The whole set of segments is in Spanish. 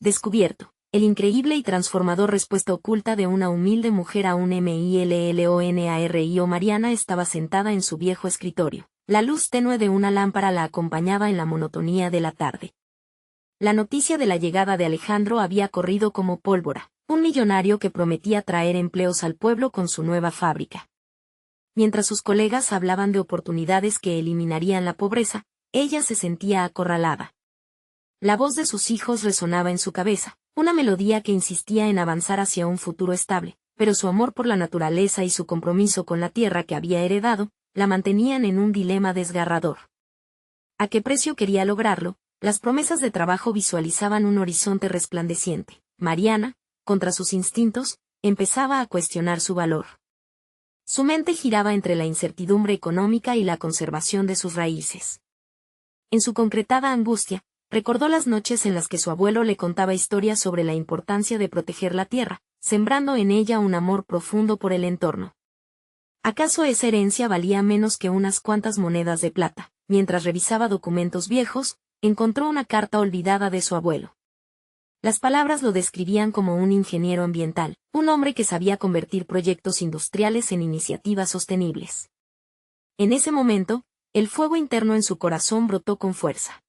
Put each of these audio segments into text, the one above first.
Descubierto. El increíble y transformador respuesta oculta de una humilde mujer a un MILLONARIO. Mariana estaba sentada en su viejo escritorio. La luz tenue de una lámpara la acompañaba en la monotonía de la tarde. La noticia de la llegada de Alejandro había corrido como pólvora, un millonario que prometía traer empleos al pueblo con su nueva fábrica. Mientras sus colegas hablaban de oportunidades que eliminarían la pobreza, ella se sentía acorralada. La voz de sus hijos resonaba en su cabeza, una melodía que insistía en avanzar hacia un futuro estable, pero su amor por la naturaleza y su compromiso con la tierra que había heredado, la mantenían en un dilema desgarrador. ¿A qué precio quería lograrlo? Las promesas de trabajo visualizaban un horizonte resplandeciente. Mariana, contra sus instintos, empezaba a cuestionar su valor. Su mente giraba entre la incertidumbre económica y la conservación de sus raíces. En su concretada angustia, recordó las noches en las que su abuelo le contaba historias sobre la importancia de proteger la tierra, sembrando en ella un amor profundo por el entorno. ¿Acaso esa herencia valía menos que unas cuantas monedas de plata? Mientras revisaba documentos viejos, encontró una carta olvidada de su abuelo. Las palabras lo describían como un ingeniero ambiental, un hombre que sabía convertir proyectos industriales en iniciativas sostenibles. En ese momento, el fuego interno en su corazón brotó con fuerza.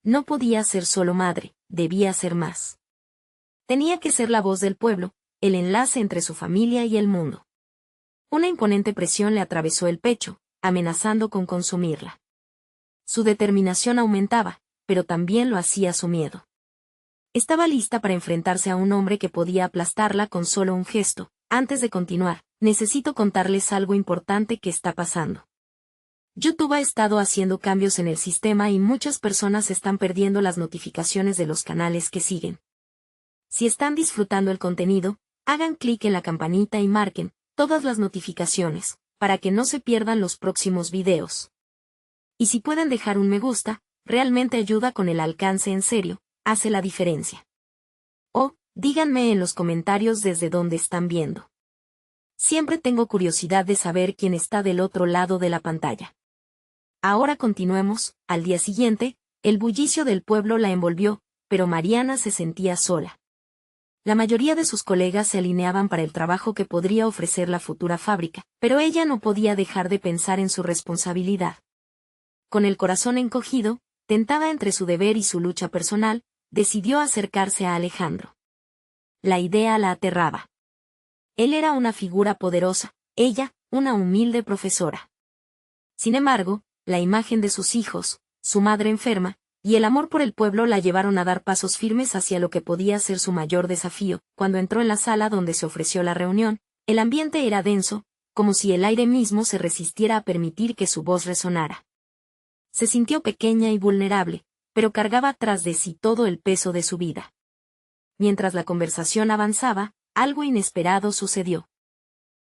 No podía ser solo madre, debía ser más. Tenía que ser la voz del pueblo, el enlace entre su familia y el mundo. Una imponente presión le atravesó el pecho, amenazando con consumirla. Su determinación aumentaba, pero también lo hacía su miedo. Estaba lista para enfrentarse a un hombre que podía aplastarla con solo un gesto. Antes de continuar, necesito contarles algo importante que está pasando. YouTube ha estado haciendo cambios en el sistema y muchas personas están perdiendo las notificaciones de los canales que siguen. Si están disfrutando el contenido, hagan clic en la campanita y marquen todas las notificaciones, para que no se pierdan los próximos videos. Y si pueden dejar un me gusta, realmente ayuda con el alcance en serio, hace la diferencia. O, díganme en los comentarios desde dónde están viendo. Siempre tengo curiosidad de saber quién está del otro lado de la pantalla. Ahora continuemos. Al día siguiente, el bullicio del pueblo la envolvió, pero Mariana se sentía sola. La mayoría de sus colegas se alineaban para el trabajo que podría ofrecer la futura fábrica, pero ella no podía dejar de pensar en su responsabilidad. Con el corazón encogido, tentada entre su deber y su lucha personal, decidió acercarse a Alejandro. La idea la aterraba. Él era una figura poderosa, ella, una humilde profesora. Sin embargo, la imagen de sus hijos, su madre enferma, y el amor por el pueblo la llevaron a dar pasos firmes hacia lo que podía ser su mayor desafío. Cuando entró en la sala donde se ofreció la reunión, el ambiente era denso, como si el aire mismo se resistiera a permitir que su voz resonara. Se sintió pequeña y vulnerable, pero cargaba tras de sí todo el peso de su vida. Mientras la conversación avanzaba, algo inesperado sucedió.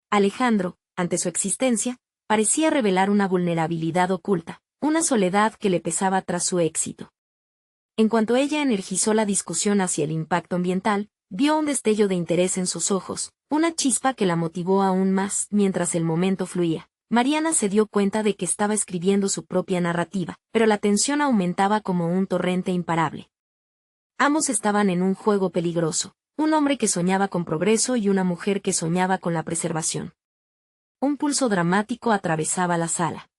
Alejandro, ante su existencia, parecía revelar una vulnerabilidad oculta, una soledad que le pesaba tras su éxito. En cuanto ella energizó la discusión hacia el impacto ambiental, vio un destello de interés en sus ojos, una chispa que la motivó aún más. Mientras el momento fluía, Mariana se dio cuenta de que estaba escribiendo su propia narrativa, pero la tensión aumentaba como un torrente imparable. Ambos estaban en un juego peligroso, un hombre que soñaba con progreso y una mujer que soñaba con la preservación. Un pulso dramático atravesaba la sala.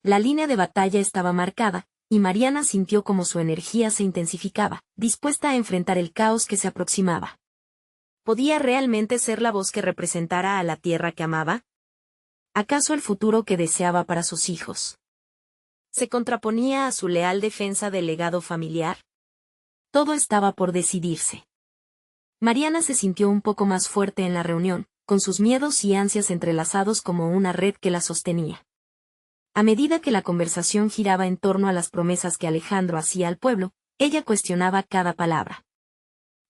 La línea de batalla estaba marcada, y Mariana sintió como su energía se intensificaba, dispuesta a enfrentar el caos que se aproximaba. ¿Podía realmente ser la voz que representara a la tierra que amaba? ¿Acaso el futuro que deseaba para sus hijos se contraponía a su leal defensa del legado familiar? Todo estaba por decidirse. Mariana se sintió un poco más fuerte en la reunión, con sus miedos y ansias entrelazados como una red que la sostenía. A medida que la conversación giraba en torno a las promesas que Alejandro hacía al pueblo, ella cuestionaba cada palabra.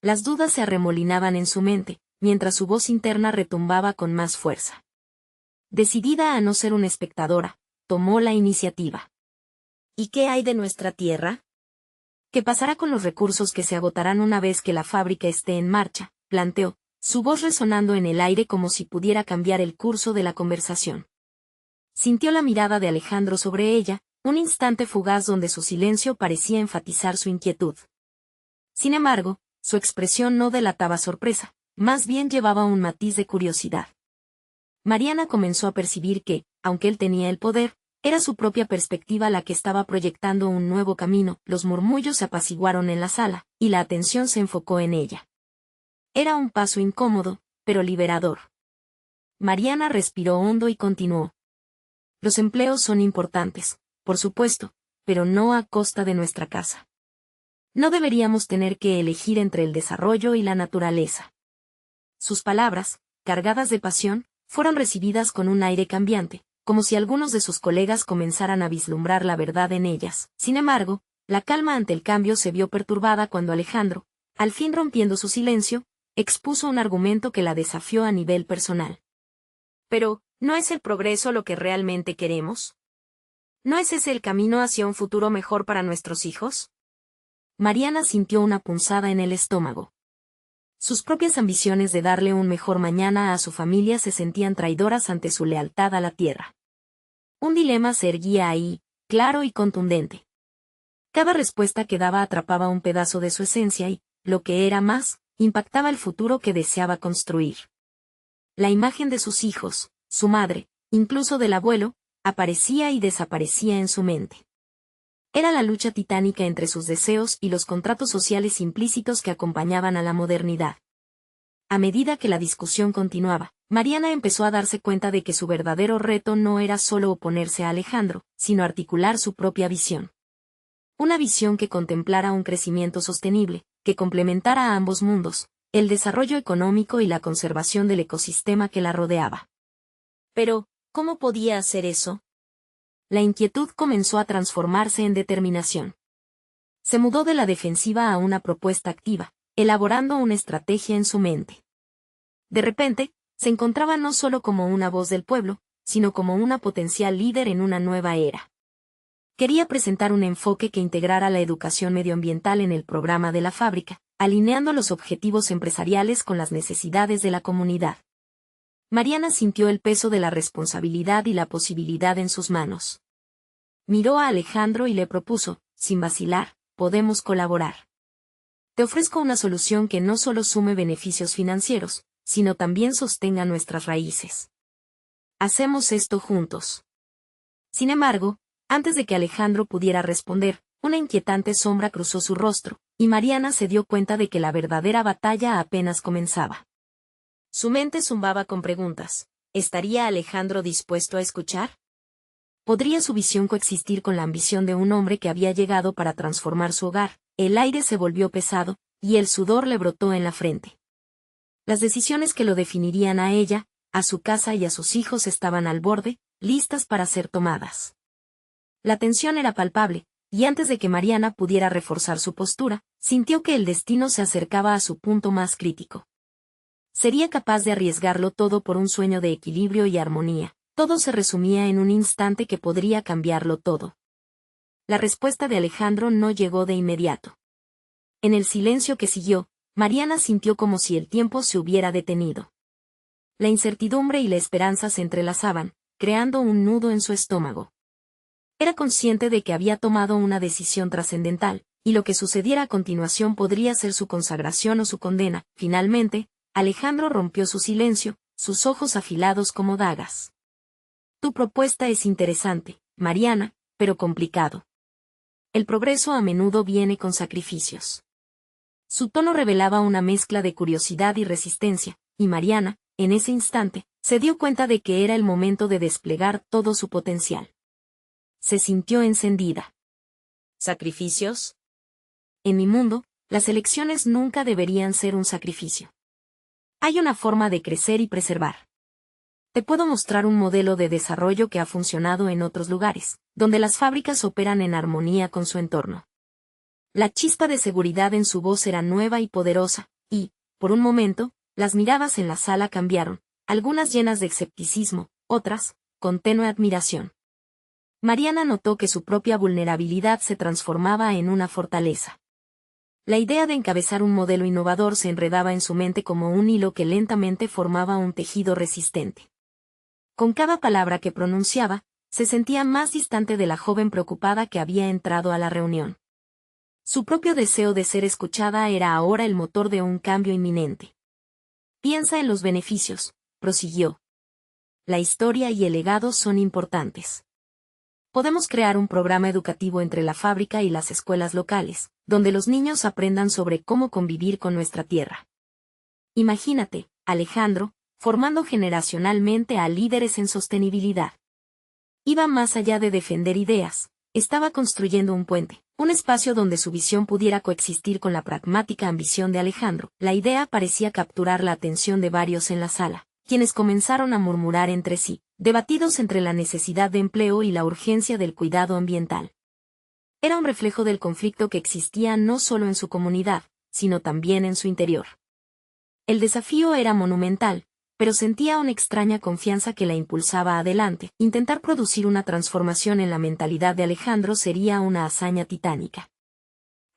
Las dudas se arremolinaban en su mente, mientras su voz interna retumbaba con más fuerza. Decidida a no ser una espectadora, tomó la iniciativa. ¿Y qué hay de nuestra tierra? ¿Qué pasará con los recursos que se agotarán una vez que la fábrica esté en marcha?, planteó, su voz resonando en el aire como si pudiera cambiar el curso de la conversación. Sintió la mirada de Alejandro sobre ella, un instante fugaz donde su silencio parecía enfatizar su inquietud. Sin embargo, su expresión no delataba sorpresa, más bien llevaba un matiz de curiosidad. Mariana comenzó a percibir que, aunque él tenía el poder, era su propia perspectiva la que estaba proyectando un nuevo camino. Los murmullos se apaciguaron en la sala, y la atención se enfocó en ella. Era un paso incómodo, pero liberador. Mariana respiró hondo y continuó. Los empleos son importantes, por supuesto, pero no a costa de nuestra casa. No deberíamos tener que elegir entre el desarrollo y la naturaleza. Sus palabras, cargadas de pasión, fueron recibidas con un aire cambiante, como si algunos de sus colegas comenzaran a vislumbrar la verdad en ellas. Sin embargo, la calma ante el cambio se vio perturbada cuando Alejandro, al fin rompiendo su silencio, expuso un argumento que la desafió a nivel personal. Pero, ¿no es el progreso lo que realmente queremos? ¿No es ese el camino hacia un futuro mejor para nuestros hijos? Mariana sintió una punzada en el estómago. Sus propias ambiciones de darle un mejor mañana a su familia se sentían traidoras ante su lealtad a la tierra. Un dilema se erguía ahí, claro y contundente. Cada respuesta que daba atrapaba un pedazo de su esencia y, lo que era más, impactaba el futuro que deseaba construir. La imagen de sus hijos, su madre, incluso del abuelo, aparecía y desaparecía en su mente. Era la lucha titánica entre sus deseos y los contratos sociales implícitos que acompañaban a la modernidad. A medida que la discusión continuaba, Mariana empezó a darse cuenta de que su verdadero reto no era solo oponerse a Alejandro, sino articular su propia visión. Una visión que contemplara un crecimiento sostenible, que complementara a ambos mundos, el desarrollo económico y la conservación del ecosistema que la rodeaba. Pero, ¿cómo podía hacer eso? La inquietud comenzó a transformarse en determinación. Se mudó de la defensiva a una propuesta activa, elaborando una estrategia en su mente. De repente, se encontraba no solo como una voz del pueblo, sino como una potencial líder en una nueva era. Quería presentar un enfoque que integrara la educación medioambiental en el programa de la fábrica, alineando los objetivos empresariales con las necesidades de la comunidad. Mariana sintió el peso de la responsabilidad y la posibilidad en sus manos. Miró a Alejandro y le propuso, sin vacilar, podemos colaborar. Te ofrezco una solución que no solo sume beneficios financieros, sino también sostenga nuestras raíces. Hacemos esto juntos. Sin embargo, antes de que Alejandro pudiera responder, una inquietante sombra cruzó su rostro, y Mariana se dio cuenta de que la verdadera batalla apenas comenzaba. Su mente zumbaba con preguntas. ¿Estaría Alejandro dispuesto a escuchar? ¿Podría su visión coexistir con la ambición de un hombre que había llegado para transformar su hogar? El aire se volvió pesado, y el sudor le brotó en la frente. Las decisiones que lo definirían a ella, a su casa y a sus hijos estaban al borde, listas para ser tomadas. La tensión era palpable, y antes de que Mariana pudiera reforzar su postura, sintió que el destino se acercaba a su punto más crítico. Sería capaz de arriesgarlo todo por un sueño de equilibrio y armonía. Todo se resumía en un instante que podría cambiarlo todo. La respuesta de Alejandro no llegó de inmediato. En el silencio que siguió, Mariana sintió como si el tiempo se hubiera detenido. La incertidumbre y la esperanza se entrelazaban, creando un nudo en su estómago. Era consciente de que había tomado una decisión trascendental, y lo que sucediera a continuación podría ser su consagración o su condena. Finalmente, Alejandro rompió su silencio, sus ojos afilados como dagas. Tu propuesta es interesante, Mariana, pero complicado. El progreso a menudo viene con sacrificios. Su tono revelaba una mezcla de curiosidad y resistencia, y Mariana, en ese instante, se dio cuenta de que era el momento de desplegar todo su potencial. Se sintió encendida. ¿Sacrificios? En mi mundo, las elecciones nunca deberían ser un sacrificio. Hay una forma de crecer y preservar. Te puedo mostrar un modelo de desarrollo que ha funcionado en otros lugares, donde las fábricas operan en armonía con su entorno. La chispa de seguridad en su voz era nueva y poderosa, y, por un momento, las miradas en la sala cambiaron, algunas llenas de escepticismo, otras, con tenue admiración. Mariana notó que su propia vulnerabilidad se transformaba en una fortaleza. La idea de encabezar un modelo innovador se enredaba en su mente como un hilo que lentamente formaba un tejido resistente. Con cada palabra que pronunciaba, se sentía más distante de la joven preocupada que había entrado a la reunión. Su propio deseo de ser escuchada era ahora el motor de un cambio inminente. Piensa en los beneficios, prosiguió. La historia y el legado son importantes. Podemos crear un programa educativo entre la fábrica y las escuelas locales, donde los niños aprendan sobre cómo convivir con nuestra tierra. Imagínate, Alejandro, formando generacionalmente a líderes en sostenibilidad. Iba más allá de defender ideas, estaba construyendo un puente, un espacio donde su visión pudiera coexistir con la pragmática ambición de Alejandro. La idea parecía capturar la atención de varios en la sala, quienes comenzaron a murmurar entre sí, debatidos entre la necesidad de empleo y la urgencia del cuidado ambiental. Era un reflejo del conflicto que existía no solo en su comunidad, sino también en su interior. El desafío era monumental, pero sentía una extraña confianza que la impulsaba adelante. Intentar producir una transformación en la mentalidad de Alejandro sería una hazaña titánica.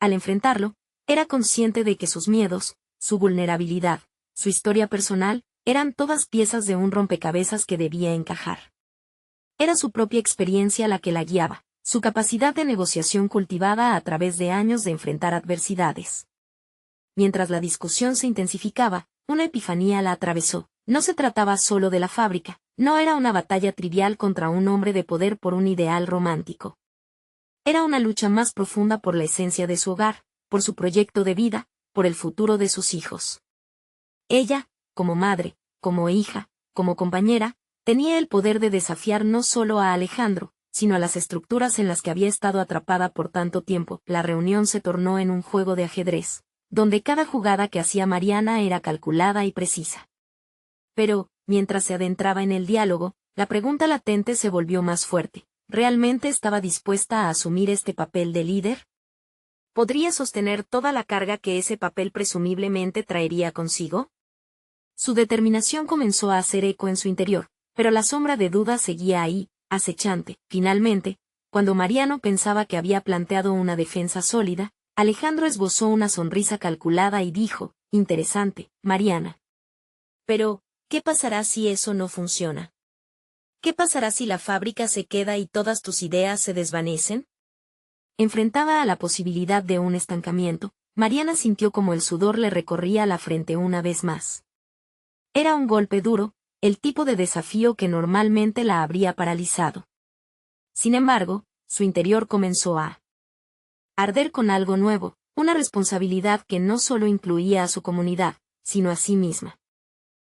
Al enfrentarlo, era consciente de que sus miedos, su vulnerabilidad, su historia personal, eran todas piezas de un rompecabezas que debía encajar. Era su propia experiencia la que la guiaba, su capacidad de negociación cultivada a través de años de enfrentar adversidades. Mientras la discusión se intensificaba, una epifanía la atravesó. No se trataba solo de la fábrica, no era una batalla trivial contra un hombre de poder por un ideal romántico. Era una lucha más profunda por la esencia de su hogar, por su proyecto de vida, por el futuro de sus hijos. Ella, como madre, como hija, como compañera, tenía el poder de desafiar no solo a Alejandro, sino a las estructuras en las que había estado atrapada por tanto tiempo. La reunión se tornó en un juego de ajedrez, donde cada jugada que hacía Mariana era calculada y precisa. Pero, mientras se adentraba en el diálogo, la pregunta latente se volvió más fuerte. ¿Realmente estaba dispuesta a asumir este papel de líder? ¿Podría sostener toda la carga que ese papel presumiblemente traería consigo? Su determinación comenzó a hacer eco en su interior, pero la sombra de duda seguía ahí, acechante. Finalmente, cuando Mariano pensaba que había planteado una defensa sólida, Alejandro esbozó una sonrisa calculada y dijo, interesante, Mariana. Pero, ¿qué pasará si eso no funciona? ¿Qué pasará si la fábrica se queda y todas tus ideas se desvanecen? Enfrentada a la posibilidad de un estancamiento, Mariana sintió como el sudor le recorría la frente una vez más. Era un golpe duro, el tipo de desafío que normalmente la habría paralizado. Sin embargo, su interior comenzó a arder con algo nuevo, una responsabilidad que no solo incluía a su comunidad, sino a sí misma.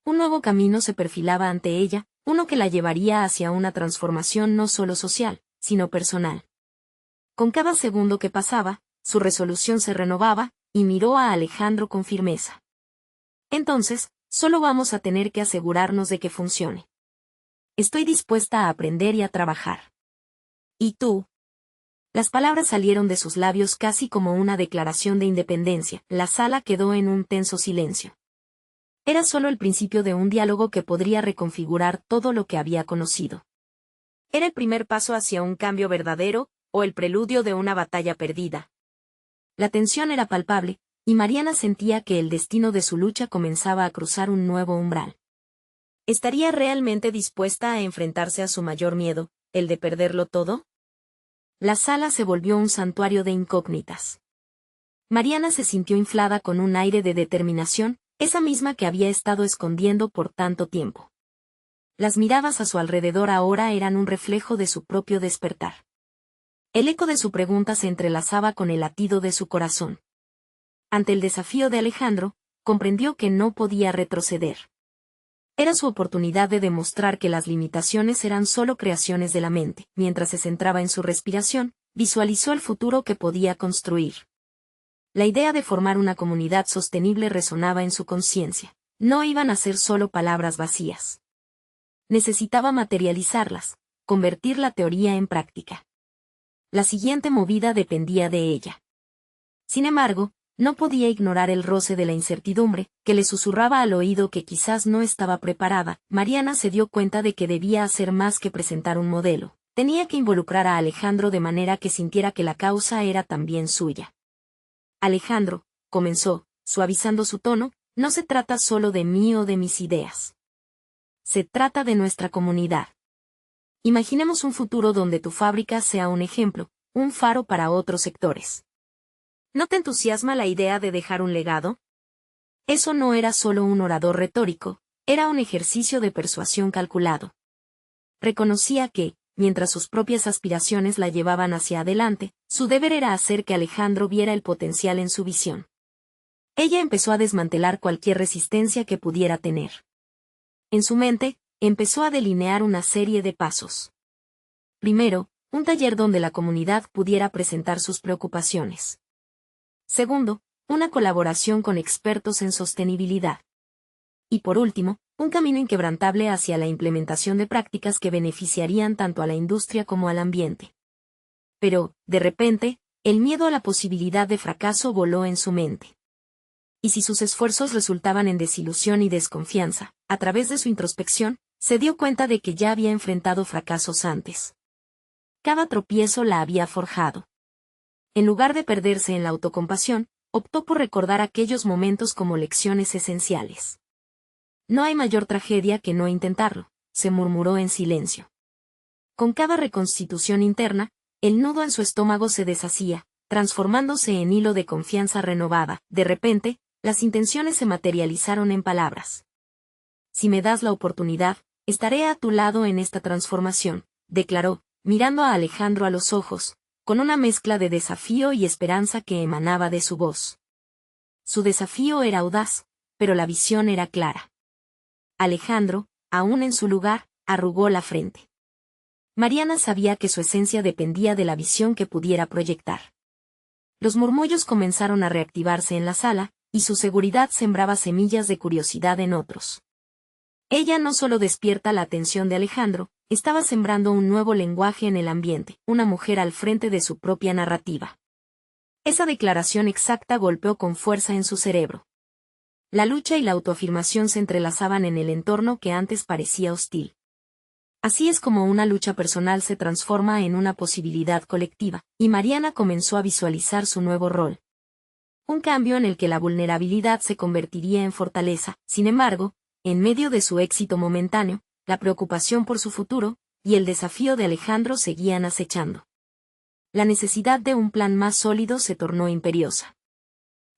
Un nuevo camino se perfilaba ante ella, uno que la llevaría hacia una transformación no solo social, sino personal. Con cada segundo que pasaba, su resolución se renovaba, y miró a Alejandro con firmeza. Entonces, solo vamos a tener que asegurarnos de que funcione. Estoy dispuesta a aprender y a trabajar. ¿Y tú? Las palabras salieron de sus labios casi como una declaración de independencia. La sala quedó en un tenso silencio. Era solo el principio de un diálogo que podría reconfigurar todo lo que había conocido. ¿Era el primer paso hacia un cambio verdadero, o el preludio de una batalla perdida? La tensión era palpable, y Mariana sentía que el destino de su lucha comenzaba a cruzar un nuevo umbral. ¿Estaría realmente dispuesta a enfrentarse a su mayor miedo, el de perderlo todo? La sala se volvió un santuario de incógnitas. Mariana se sintió inflada con un aire de determinación, esa misma que había estado escondiendo por tanto tiempo. Las miradas a su alrededor ahora eran un reflejo de su propio despertar. El eco de su pregunta se entrelazaba con el latido de su corazón. Ante el desafío de Alejandro, comprendió que no podía retroceder. Era su oportunidad de demostrar que las limitaciones eran solo creaciones de la mente. Mientras se centraba en su respiración, visualizó el futuro que podía construir. La idea de formar una comunidad sostenible resonaba en su conciencia. No iban a ser solo palabras vacías. Necesitaba materializarlas, convertir la teoría en práctica. La siguiente movida dependía de ella. Sin embargo, no podía ignorar el roce de la incertidumbre, que le susurraba al oído que quizás no estaba preparada. Mariana se dio cuenta de que debía hacer más que presentar un modelo. Tenía que involucrar a Alejandro de manera que sintiera que la causa era también suya. Alejandro, comenzó, suavizando su tono, no se trata solo de mí o de mis ideas. Se trata de nuestra comunidad. Imaginemos un futuro donde tu fábrica sea un ejemplo, un faro para otros sectores. ¿No te entusiasma la idea de dejar un legado? Eso no era solo un orador retórico, era un ejercicio de persuasión calculado. Reconocía que, mientras sus propias aspiraciones la llevaban hacia adelante, su deber era hacer que Alejandro viera el potencial en su visión. Ella empezó a desmantelar cualquier resistencia que pudiera tener. En su mente, empezó a delinear una serie de pasos. Primero, un taller donde la comunidad pudiera presentar sus preocupaciones. Segundo, una colaboración con expertos en sostenibilidad. Y por último, un camino inquebrantable hacia la implementación de prácticas que beneficiarían tanto a la industria como al ambiente. Pero, de repente, el miedo a la posibilidad de fracaso voló en su mente. Y si sus esfuerzos resultaban en desilusión y desconfianza, a través de su introspección, se dio cuenta de que ya había enfrentado fracasos antes. Cada tropiezo la había forjado. En lugar de perderse en la autocompasión, optó por recordar aquellos momentos como lecciones esenciales. No hay mayor tragedia que no intentarlo, se murmuró en silencio. Con cada reconstitución interna, el nudo en su estómago se deshacía, transformándose en hilo de confianza renovada. De repente, las intenciones se materializaron en palabras. Si me das la oportunidad, estaré a tu lado en esta transformación, declaró, mirando a Alejandro a los ojos, con una mezcla de desafío y esperanza que emanaba de su voz. Su desafío era audaz, pero la visión era clara. Alejandro, aún en su lugar, arrugó la frente. Mariana sabía que su esencia dependía de la visión que pudiera proyectar. Los murmullos comenzaron a reactivarse en la sala, y su seguridad sembraba semillas de curiosidad en otros. Ella no solo despierta la atención de Alejandro, estaba sembrando un nuevo lenguaje en el ambiente, una mujer al frente de su propia narrativa. Esa declaración exacta golpeó con fuerza en su cerebro. La lucha y la autoafirmación se entrelazaban en el entorno que antes parecía hostil. Así es como una lucha personal se transforma en una posibilidad colectiva, y Mariana comenzó a visualizar su nuevo rol. Un cambio en el que la vulnerabilidad se convertiría en fortaleza. Sin embargo, en medio de su éxito momentáneo, la preocupación por su futuro, y el desafío de Alejandro seguían acechando. La necesidad de un plan más sólido se tornó imperiosa.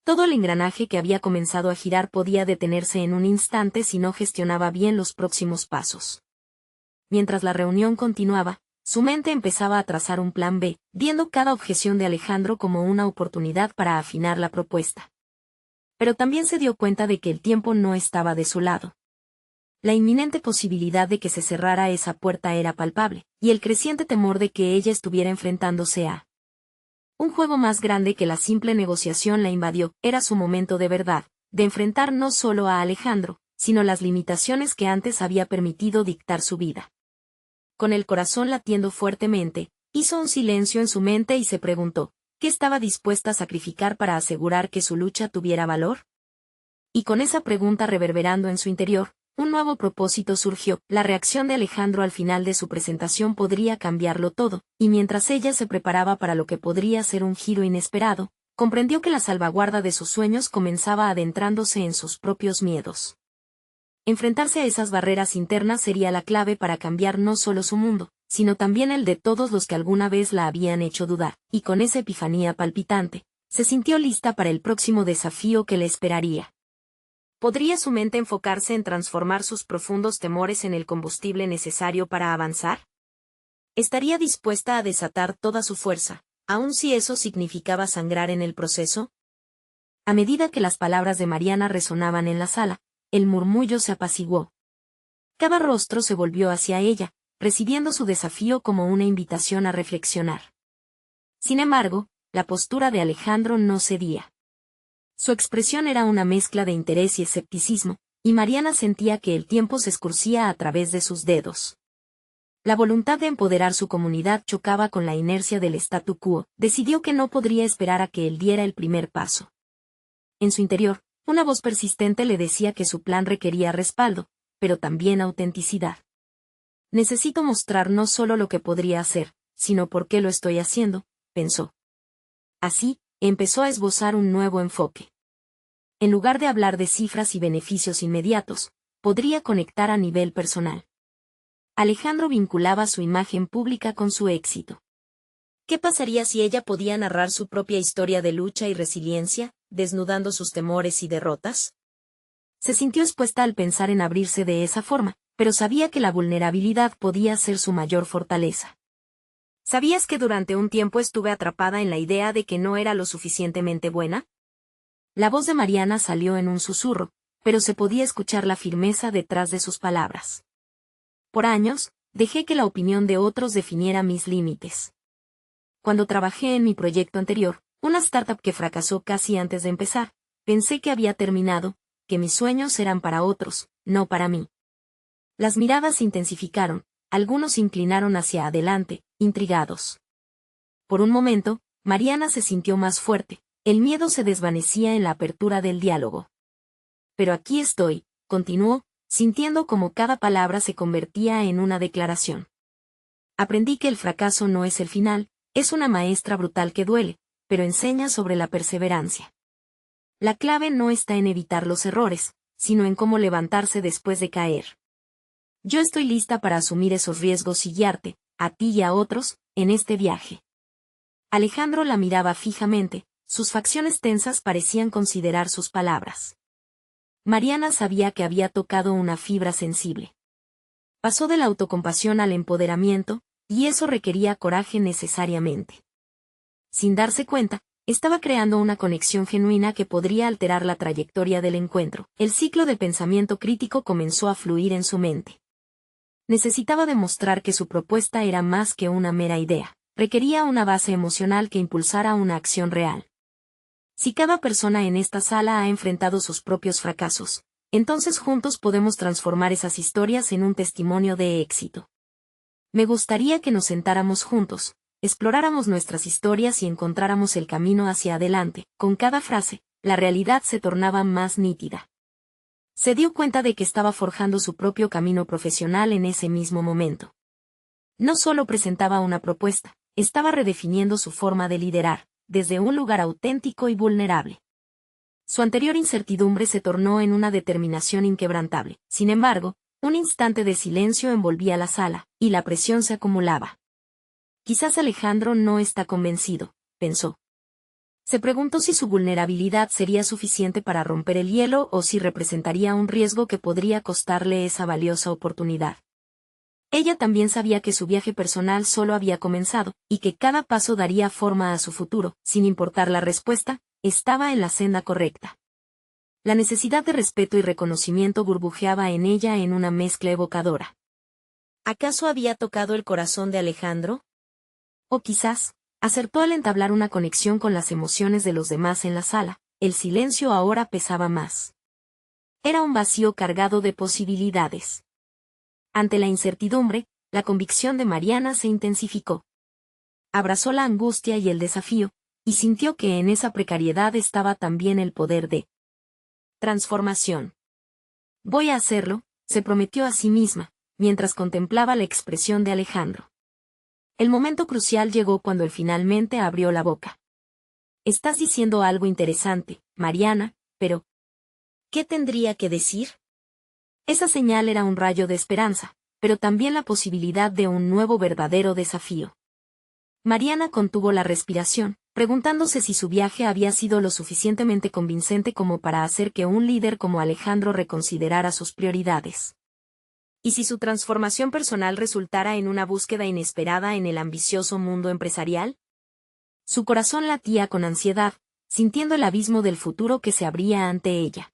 Todo el engranaje que había comenzado a girar podía detenerse en un instante si no gestionaba bien los próximos pasos. Mientras la reunión continuaba, su mente empezaba a trazar un plan B, viendo cada objeción de Alejandro como una oportunidad para afinar la propuesta. Pero también se dio cuenta de que el tiempo no estaba de su lado. La inminente posibilidad de que se cerrara esa puerta era palpable, y el creciente temor de que ella estuviera enfrentándose a un juego más grande que la simple negociación la invadió. Era su momento de verdad, de enfrentar no solo a Alejandro, sino las limitaciones que antes había permitido dictar su vida. Con el corazón latiendo fuertemente, hizo un silencio en su mente y se preguntó, ¿qué estaba dispuesta a sacrificar para asegurar que su lucha tuviera valor? Y con esa pregunta reverberando en su interior, un nuevo propósito surgió. La reacción de Alejandro al final de su presentación podría cambiarlo todo, y mientras ella se preparaba para lo que podría ser un giro inesperado, comprendió que la salvaguarda de sus sueños comenzaba adentrándose en sus propios miedos. Enfrentarse a esas barreras internas sería la clave para cambiar no solo su mundo, sino también el de todos los que alguna vez la habían hecho dudar, y con esa epifanía palpitante, se sintió lista para el próximo desafío que le esperaría. ¿Podría su mente enfocarse en transformar sus profundos temores en el combustible necesario para avanzar? ¿Estaría dispuesta a desatar toda su fuerza, aun si eso significaba sangrar en el proceso? A medida que las palabras de Mariana resonaban en la sala, el murmullo se apaciguó. Cada rostro se volvió hacia ella, recibiendo su desafío como una invitación a reflexionar. Sin embargo, la postura de Alejandro no cedía. Su expresión era una mezcla de interés y escepticismo, y Mariana sentía que el tiempo se escurcía a través de sus dedos. La voluntad de empoderar su comunidad chocaba con la inercia del statu quo. Decidió que no podría esperar a que él diera el primer paso. En su interior, una voz persistente le decía que su plan requería respaldo, pero también autenticidad. Necesito mostrar no solo lo que podría hacer, sino por qué lo estoy haciendo, pensó. Así, empezó a esbozar un nuevo enfoque. En lugar de hablar de cifras y beneficios inmediatos, podría conectar a nivel personal. Alejandro vinculaba su imagen pública con su éxito. ¿Qué pasaría si ella podía narrar su propia historia de lucha y resiliencia, desnudando sus temores y derrotas? Se sintió expuesta al pensar en abrirse de esa forma, pero sabía que la vulnerabilidad podía ser su mayor fortaleza. ¿Sabías que durante un tiempo estuve atrapada en la idea de que no era lo suficientemente buena? La voz de Mariana salió en un susurro, pero se podía escuchar la firmeza detrás de sus palabras. Por años, dejé que la opinión de otros definiera mis límites. Cuando trabajé en mi proyecto anterior, una startup que fracasó casi antes de empezar, pensé que había terminado, que mis sueños eran para otros, no para mí. Las miradas se intensificaron, algunos se inclinaron hacia adelante, intrigados. Por un momento, Mariana se sintió más fuerte, el miedo se desvanecía en la apertura del diálogo. Pero aquí estoy, continuó, sintiendo como cada palabra se convertía en una declaración. Aprendí que el fracaso no es el final, es una maestra brutal que duele, pero enseña sobre la perseverancia. La clave no está en evitar los errores, sino en cómo levantarse después de caer. Yo estoy lista para asumir esos riesgos y guiarte, a ti y a otros, en este viaje. Alejandro la miraba fijamente, sus facciones tensas parecían considerar sus palabras. Mariana sabía que había tocado una fibra sensible. Pasó de la autocompasión al empoderamiento, y eso requería coraje necesariamente. Sin darse cuenta, estaba creando una conexión genuina que podría alterar la trayectoria del encuentro. El ciclo de pensamiento crítico comenzó a fluir en su mente. Necesitaba demostrar que su propuesta era más que una mera idea. Requería una base emocional que impulsara una acción real. Si cada persona en esta sala ha enfrentado sus propios fracasos, entonces juntos podemos transformar esas historias en un testimonio de éxito. Me gustaría que nos sentáramos juntos, exploráramos nuestras historias y encontráramos el camino hacia adelante. Con cada frase, la realidad se tornaba más nítida. Se dio cuenta de que estaba forjando su propio camino profesional en ese mismo momento. No solo presentaba una propuesta, estaba redefiniendo su forma de liderar, desde un lugar auténtico y vulnerable. Su anterior incertidumbre se tornó en una determinación inquebrantable. Sin embargo, un instante de silencio envolvía la sala, y la presión se acumulaba. Quizás Alejandro no está convencido, pensó. Se preguntó si su vulnerabilidad sería suficiente para romper el hielo o si representaría un riesgo que podría costarle esa valiosa oportunidad. Ella también sabía que su viaje personal solo había comenzado, y que cada paso daría forma a su futuro, sin importar la respuesta, estaba en la senda correcta. La necesidad de respeto y reconocimiento burbujeaba en ella en una mezcla evocadora. ¿Acaso había tocado el corazón de Alejandro? O quizás, acertó al entablar una conexión con las emociones de los demás en la sala, el silencio ahora pesaba más. Era un vacío cargado de posibilidades. Ante la incertidumbre, la convicción de Mariana se intensificó. Abrazó la angustia y el desafío, y sintió que en esa precariedad estaba también el poder de transformación. Voy a hacerlo, se prometió a sí misma, mientras contemplaba la expresión de Alejandro. El momento crucial llegó cuando él finalmente abrió la boca. Estás diciendo algo interesante, Mariana, pero ¿qué tendría que decir? Esa señal era un rayo de esperanza, pero también la posibilidad de un nuevo verdadero desafío. Mariana contuvo la respiración, preguntándose si su viaje había sido lo suficientemente convincente como para hacer que un líder como Alejandro reconsiderara sus prioridades. ¿Y si su transformación personal resultara en una búsqueda inesperada en el ambicioso mundo empresarial? Su corazón latía con ansiedad, sintiendo el abismo del futuro que se abría ante ella.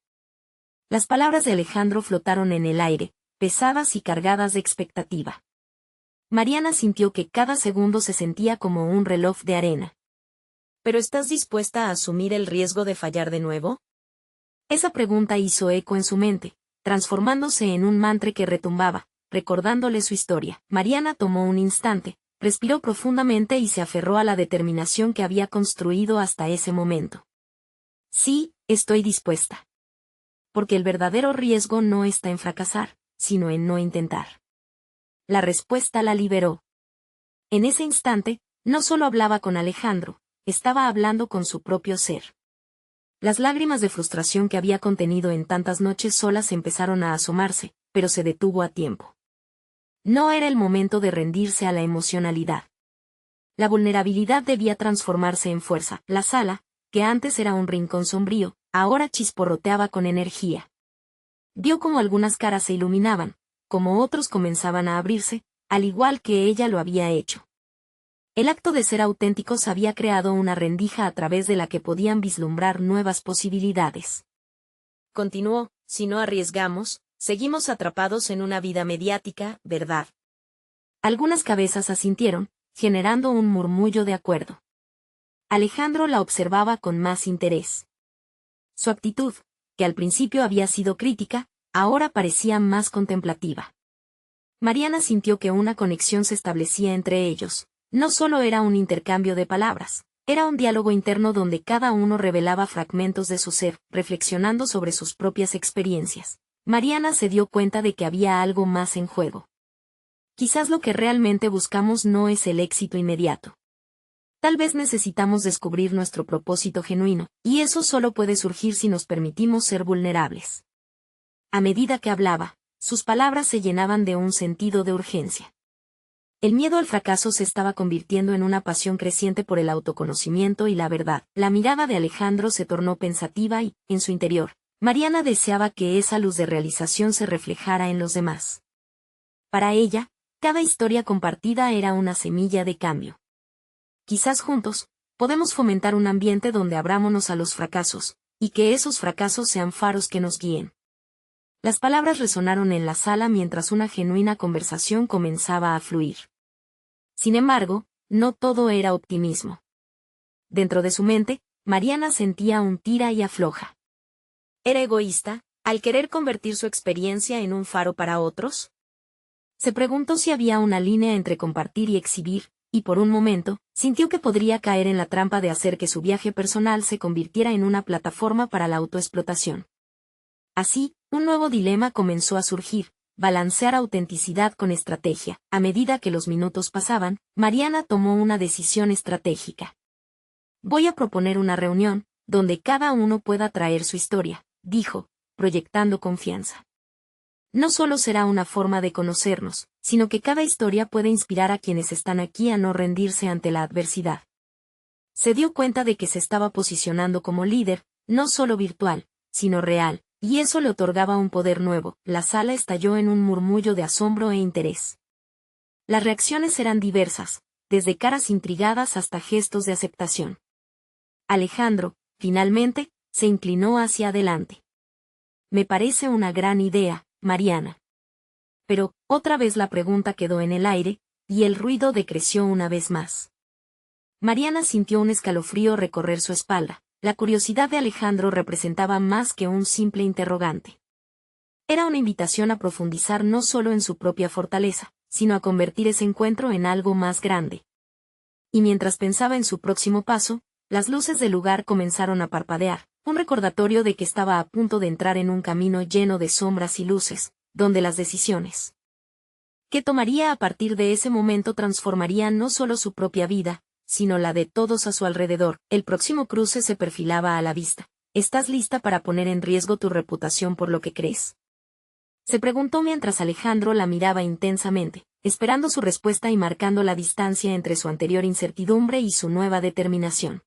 Las palabras de Alejandro flotaron en el aire, pesadas y cargadas de expectativa. Mariana sintió que cada segundo se sentía como un reloj de arena. ¿Pero estás dispuesta a asumir el riesgo de fallar de nuevo? Esa pregunta hizo eco en su mente, transformándose en un mantra que retumbaba, recordándole su historia. Mariana tomó un instante, respiró profundamente y se aferró a la determinación que había construido hasta ese momento. Sí, estoy dispuesta. Porque el verdadero riesgo no está en fracasar, sino en no intentar. La respuesta la liberó. En ese instante, no solo hablaba con Alejandro, estaba hablando con su propio ser. Las lágrimas de frustración que había contenido en tantas noches solas empezaron a asomarse, pero se detuvo a tiempo. No era el momento de rendirse a la emocionalidad. La vulnerabilidad debía transformarse en fuerza. La sala, que antes era un rincón sombrío, ahora chisporroteaba con energía. Vio como algunas caras se iluminaban, como otros comenzaban a abrirse, al igual que ella lo había hecho. El acto de ser auténticos había creado una rendija a través de la que podían vislumbrar nuevas posibilidades. Continuó, si no arriesgamos, seguimos atrapados en una vida mediática, ¿verdad? Algunas cabezas asintieron, generando un murmullo de acuerdo. Alejandro la observaba con más interés. Su actitud, que al principio había sido crítica, ahora parecía más contemplativa. Mariana sintió que una conexión se establecía entre ellos. No solo era un intercambio de palabras, era un diálogo interno donde cada uno revelaba fragmentos de su ser, reflexionando sobre sus propias experiencias. Mariana se dio cuenta de que había algo más en juego. Quizás lo que realmente buscamos no es el éxito inmediato. Tal vez necesitamos descubrir nuestro propósito genuino, y eso solo puede surgir si nos permitimos ser vulnerables. A medida que hablaba, sus palabras se llenaban de un sentido de urgencia. El miedo al fracaso se estaba convirtiendo en una pasión creciente por el autoconocimiento y la verdad. La mirada de Alejandro se tornó pensativa y, en su interior, Mariana deseaba que esa luz de realización se reflejara en los demás. Para ella, cada historia compartida era una semilla de cambio. Quizás juntos, podemos fomentar un ambiente donde abrámonos a los fracasos, y que esos fracasos sean faros que nos guíen. Las palabras resonaron en la sala mientras una genuina conversación comenzaba a fluir. Sin embargo, no todo era optimismo. Dentro de su mente, Mariana sentía un tira y afloja. ¿Era egoísta, al querer convertir su experiencia en un faro para otros? Se preguntó si había una línea entre compartir y exhibir, y por un momento, sintió que podría caer en la trampa de hacer que su viaje personal se convirtiera en una plataforma para la autoexplotación. Así, un nuevo dilema comenzó a surgir: balancear autenticidad con estrategia. A medida que los minutos pasaban, Mariana tomó una decisión estratégica. Voy a proponer una reunión, donde cada uno pueda traer su historia, dijo, proyectando confianza. No solo será una forma de conocernos, sino que cada historia puede inspirar a quienes están aquí a no rendirse ante la adversidad. Se dio cuenta de que se estaba posicionando como líder, no solo virtual, sino real, y eso le otorgaba un poder nuevo. La sala estalló en un murmullo de asombro e interés. Las reacciones eran diversas, desde caras intrigadas hasta gestos de aceptación. Alejandro, finalmente, se inclinó hacia adelante. Me parece una gran idea, Mariana. Pero, otra vez la pregunta quedó en el aire, y el ruido decreció una vez más. Mariana sintió un escalofrío recorrer su espalda. La curiosidad de Alejandro representaba más que un simple interrogante. Era una invitación a profundizar no solo en su propia fortaleza, sino a convertir ese encuentro en algo más grande. Y mientras pensaba en su próximo paso, las luces del lugar comenzaron a parpadear, un recordatorio de que estaba a punto de entrar en un camino lleno de sombras y luces, donde las decisiones que tomaría a partir de ese momento transformarían no solo su propia vida, sino la de todos a su alrededor. El próximo cruce se perfilaba a la vista. ¿Estás lista para poner en riesgo tu reputación por lo que crees?, se preguntó mientras Alejandro la miraba intensamente, esperando su respuesta y marcando la distancia entre su anterior incertidumbre y su nueva determinación.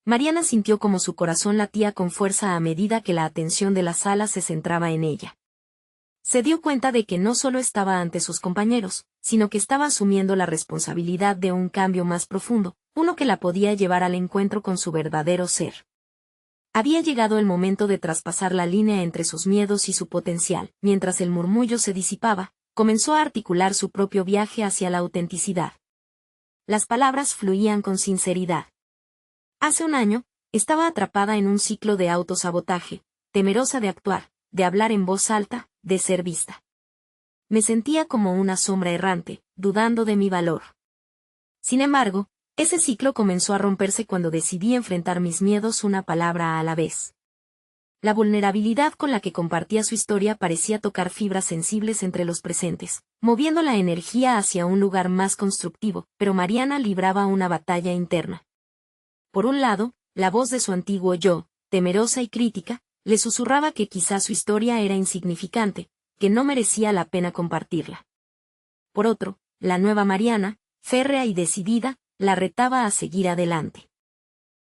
Mariana sintió como su corazón latía con fuerza a medida que la atención de la sala se centraba en ella. Se dio cuenta de que no solo estaba ante sus compañeros, sino que estaba asumiendo la responsabilidad de un cambio más profundo, uno que la podía llevar al encuentro con su verdadero ser. Había llegado el momento de traspasar la línea entre sus miedos y su potencial. Mientras el murmullo se disipaba, comenzó a articular su propio viaje hacia la autenticidad. Las palabras fluían con sinceridad. Hace un año, estaba atrapada en un ciclo de autosabotaje, temerosa de actuar, de hablar en voz alta, de ser vista. Me sentía como una sombra errante, dudando de mi valor. Sin embargo, ese ciclo comenzó a romperse cuando decidí enfrentar mis miedos una palabra a la vez. La vulnerabilidad con la que compartía su historia parecía tocar fibras sensibles entre los presentes, moviendo la energía hacia un lugar más constructivo, pero Mariana libraba una batalla interna. Por un lado, la voz de su antiguo yo, temerosa y crítica, le susurraba que quizás su historia era insignificante, que no merecía la pena compartirla. Por otro, la nueva Mariana, férrea y decidida, la retaba a seguir adelante.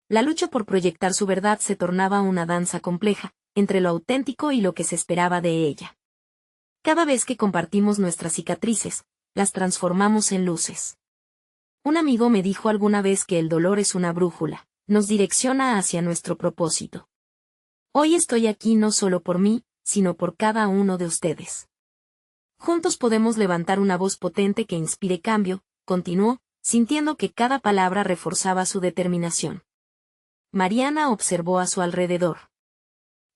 La lucha por proyectar su verdad se tornaba una danza compleja, entre lo auténtico y lo que se esperaba de ella. Cada vez que compartimos nuestras cicatrices, las transformamos en luces. Un amigo me dijo alguna vez que el dolor es una brújula, nos direcciona hacia nuestro propósito. Hoy estoy aquí no solo por mí, sino por cada uno de ustedes. Juntos podemos levantar una voz potente que inspire cambio, continuó, sintiendo que cada palabra reforzaba su determinación. Mariana observó a su alrededor.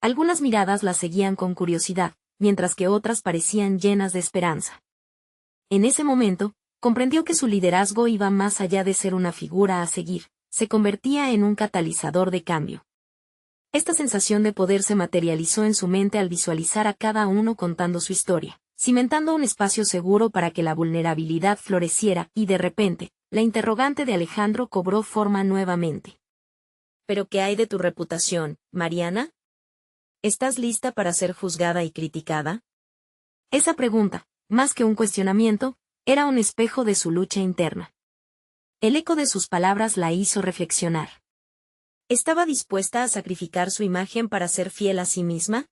Algunas miradas la seguían con curiosidad, mientras que otras parecían llenas de esperanza. En ese momento, comprendió que su liderazgo iba más allá de ser una figura a seguir, se convertía en un catalizador de cambio. Esta sensación de poder se materializó en su mente al visualizar a cada uno contando su historia, cimentando un espacio seguro para que la vulnerabilidad floreciera, y de repente, la interrogante de Alejandro cobró forma nuevamente. ¿Pero qué hay de tu reputación, Mariana? ¿Estás lista para ser juzgada y criticada? Esa pregunta, más que un cuestionamiento, era un espejo de su lucha interna. El eco de sus palabras la hizo reflexionar. ¿Estaba dispuesta a sacrificar su imagen para ser fiel a sí misma?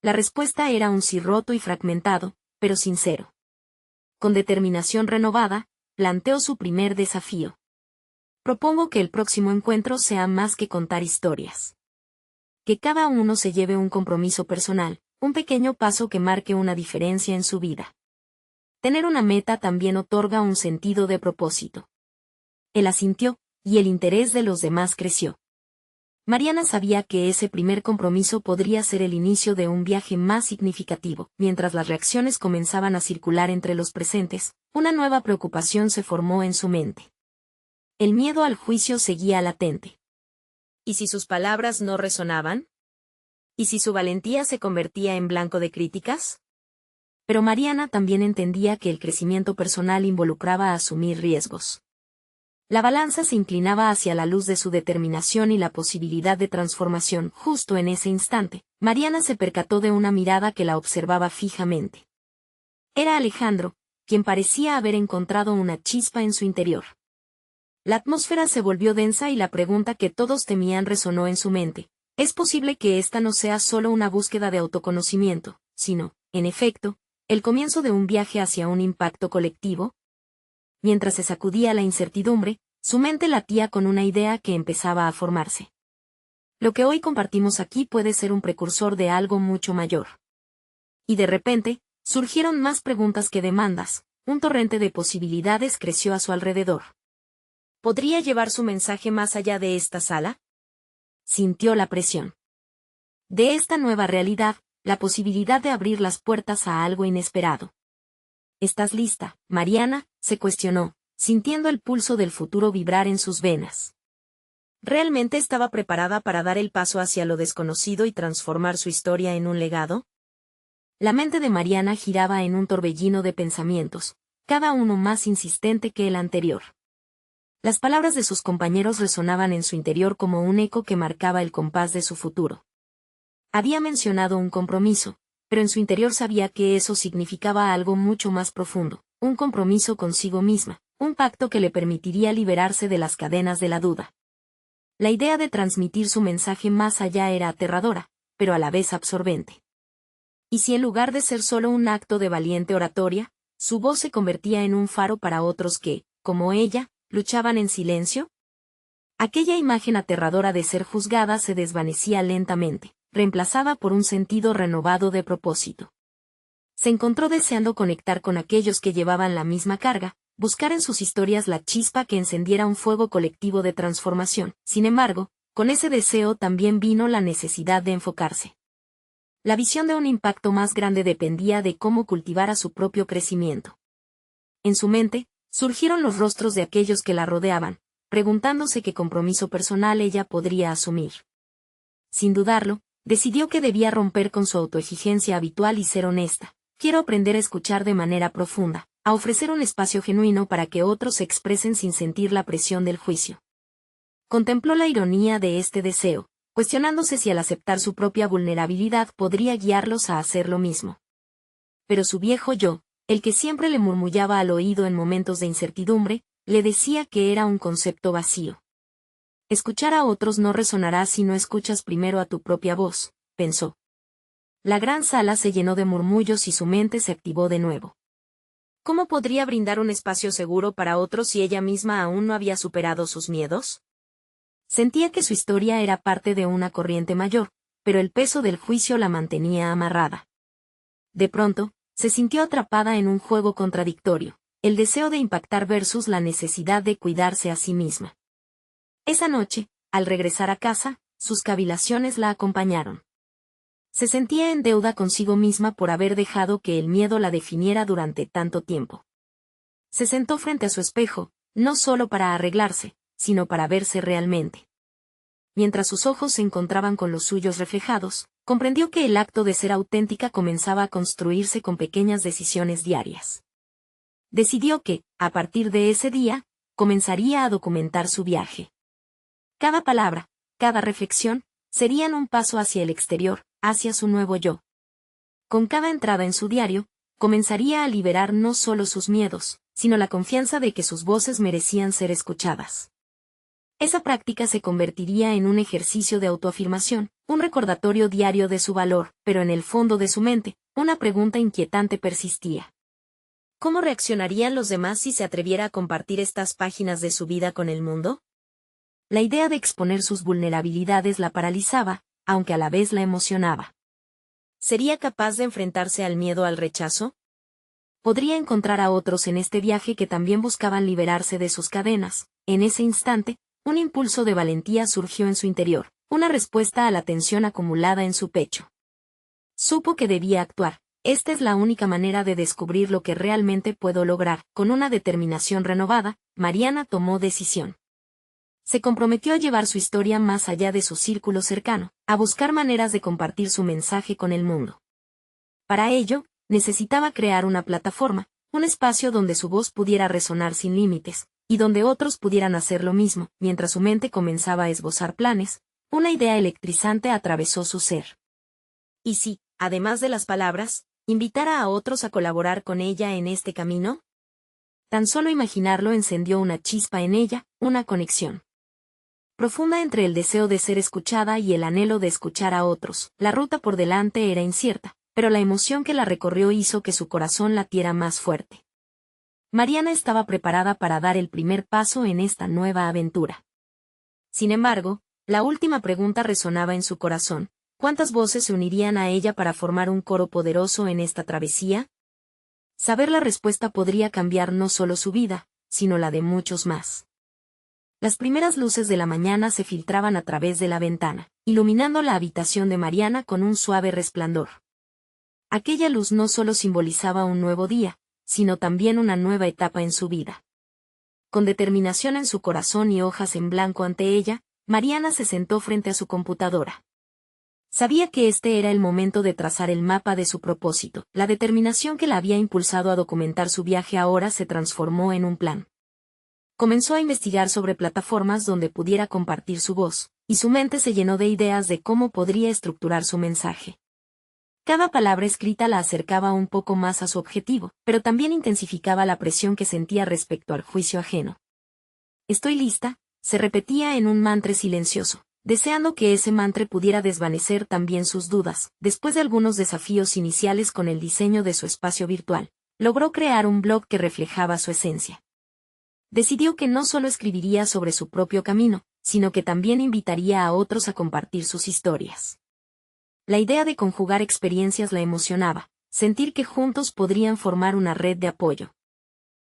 La respuesta era un sí roto y fragmentado, pero sincero. Con determinación renovada, planteó su primer desafío. Propongo que el próximo encuentro sea más que contar historias. Que cada uno se lleve un compromiso personal, un pequeño paso que marque una diferencia en su vida. Tener una meta también otorga un sentido de propósito. Él asintió, y el interés de los demás creció. Mariana sabía que ese primer compromiso podría ser el inicio de un viaje más significativo. Mientras las reacciones comenzaban a circular entre los presentes, una nueva preocupación se formó en su mente. El miedo al juicio seguía latente. ¿Y si sus palabras no resonaban? ¿Y si su valentía se convertía en blanco de críticas? Pero Mariana también entendía que el crecimiento personal involucraba asumir riesgos. La balanza se inclinaba hacia la luz de su determinación y la posibilidad de transformación. Justo en ese instante, Mariana se percató de una mirada que la observaba fijamente. Era Alejandro, quien parecía haber encontrado una chispa en su interior. La atmósfera se volvió densa y la pregunta que todos temían resonó en su mente. ¿Es posible que esta no sea solo una búsqueda de autoconocimiento, sino, en efecto, el comienzo de un viaje hacia un impacto colectivo? Mientras se sacudía la incertidumbre, su mente latía con una idea que empezaba a formarse. Lo que hoy compartimos aquí puede ser un precursor de algo mucho mayor. Y de repente, surgieron más preguntas que demandas, un torrente de posibilidades creció a su alrededor. ¿Podría llevar su mensaje más allá de esta sala? Sintió la presión. De esta nueva realidad, la posibilidad de abrir las puertas a algo inesperado. ¿Estás lista, Mariana?, se cuestionó, sintiendo el pulso del futuro vibrar en sus venas. ¿Realmente estaba preparada para dar el paso hacia lo desconocido y transformar su historia en un legado? La mente de Mariana giraba en un torbellino de pensamientos, cada uno más insistente que el anterior. Las palabras de sus compañeros resonaban en su interior como un eco que marcaba el compás de su futuro. Había mencionado un compromiso, pero en su interior sabía que eso significaba algo mucho más profundo, un compromiso consigo misma, un pacto que le permitiría liberarse de las cadenas de la duda. La idea de transmitir su mensaje más allá era aterradora, pero a la vez absorbente. ¿Y si en lugar de ser solo un acto de valiente oratoria, su voz se convertía en un faro para otros que, como ella, luchaban en silencio? Aquella imagen aterradora de ser juzgada se desvanecía lentamente, reemplazada por un sentido renovado de propósito. Se encontró deseando conectar con aquellos que llevaban la misma carga, buscar en sus historias la chispa que encendiera un fuego colectivo de transformación. Sin embargo, con ese deseo también vino la necesidad de enfocarse. La visión de un impacto más grande dependía de cómo cultivara su propio crecimiento. En su mente, surgieron los rostros de aquellos que la rodeaban, preguntándose qué compromiso personal ella podría asumir. Sin dudarlo, decidió que debía romper con su autoexigencia habitual y ser honesta. Quiero aprender a escuchar de manera profunda, a ofrecer un espacio genuino para que otros se expresen sin sentir la presión del juicio. Contempló la ironía de este deseo, cuestionándose si al aceptar su propia vulnerabilidad podría guiarlos a hacer lo mismo. Pero su viejo yo, el que siempre le murmullaba al oído en momentos de incertidumbre, le decía que era un concepto vacío. Escuchar a otros no resonará si no escuchas primero a tu propia voz, pensó. La gran sala se llenó de murmullos y su mente se activó de nuevo. ¿Cómo podría brindar un espacio seguro para otros si ella misma aún no había superado sus miedos? Sentía que su historia era parte de una corriente mayor, pero el peso del juicio la mantenía amarrada. De pronto, se sintió atrapada en un juego contradictorio, el deseo de impactar versus la necesidad de cuidarse a sí misma. Esa noche, al regresar a casa, sus cavilaciones la acompañaron. Se sentía en deuda consigo misma por haber dejado que el miedo la definiera durante tanto tiempo. Se sentó frente a su espejo, no solo para arreglarse, sino para verse realmente. Mientras sus ojos se encontraban con los suyos reflejados, comprendió que el acto de ser auténtica comenzaba a construirse con pequeñas decisiones diarias. Decidió que, a partir de ese día, comenzaría a documentar su viaje. Cada palabra, cada reflexión, serían un paso hacia el exterior, hacia su nuevo yo. Con cada entrada en su diario, comenzaría a liberar no solo sus miedos, sino la confianza de que sus voces merecían ser escuchadas. Esa práctica se convertiría en un ejercicio de autoafirmación, un recordatorio diario de su valor, pero en el fondo de su mente, una pregunta inquietante persistía. ¿Cómo reaccionarían los demás si se atreviera a compartir estas páginas de su vida con el mundo? La idea de exponer sus vulnerabilidades la paralizaba, aunque a la vez la emocionaba. ¿Sería capaz de enfrentarse al miedo al rechazo? Podría encontrar a otros en este viaje que también buscaban liberarse de sus cadenas. En ese instante, un impulso de valentía surgió en su interior, una respuesta a la tensión acumulada en su pecho. Supo que debía actuar. Esta es la única manera de descubrir lo que realmente puedo lograr. Con una determinación renovada, Mariana tomó decisión. Se comprometió a llevar su historia más allá de su círculo cercano, a buscar maneras de compartir su mensaje con el mundo. Para ello, necesitaba crear una plataforma, un espacio donde su voz pudiera resonar sin límites, y donde otros pudieran hacer lo mismo. Mientras su mente comenzaba a esbozar planes, una idea electrizante atravesó su ser. ¿Y si, además de las palabras, invitara a otros a colaborar con ella en este camino? Tan solo imaginarlo encendió una chispa en ella, una conexión profunda entre el deseo de ser escuchada y el anhelo de escuchar a otros. La ruta por delante era incierta, pero la emoción que la recorrió hizo que su corazón latiera más fuerte. Mariana estaba preparada para dar el primer paso en esta nueva aventura. Sin embargo, la última pregunta resonaba en su corazón: ¿cuántas voces se unirían a ella para formar un coro poderoso en esta travesía? Saber la respuesta podría cambiar no solo su vida, sino la de muchos más. Las primeras luces de la mañana se filtraban a través de la ventana, iluminando la habitación de Mariana con un suave resplandor. Aquella luz no solo simbolizaba un nuevo día, sino también una nueva etapa en su vida. Con determinación en su corazón y hojas en blanco ante ella, Mariana se sentó frente a su computadora. Sabía que este era el momento de trazar el mapa de su propósito. La determinación que la había impulsado a documentar su viaje ahora se transformó en un plan. Comenzó a investigar sobre plataformas donde pudiera compartir su voz, y su mente se llenó de ideas de cómo podría estructurar su mensaje. Cada palabra escrita la acercaba un poco más a su objetivo, pero también intensificaba la presión que sentía respecto al juicio ajeno. «Estoy lista», se repetía en un mantra silencioso, deseando que ese mantra pudiera desvanecer también sus dudas. Después de algunos desafíos iniciales con el diseño de su espacio virtual, logró crear un blog que reflejaba su esencia. Decidió que no solo escribiría sobre su propio camino, sino que también invitaría a otros a compartir sus historias. La idea de conjugar experiencias la emocionaba, sentir que juntos podrían formar una red de apoyo.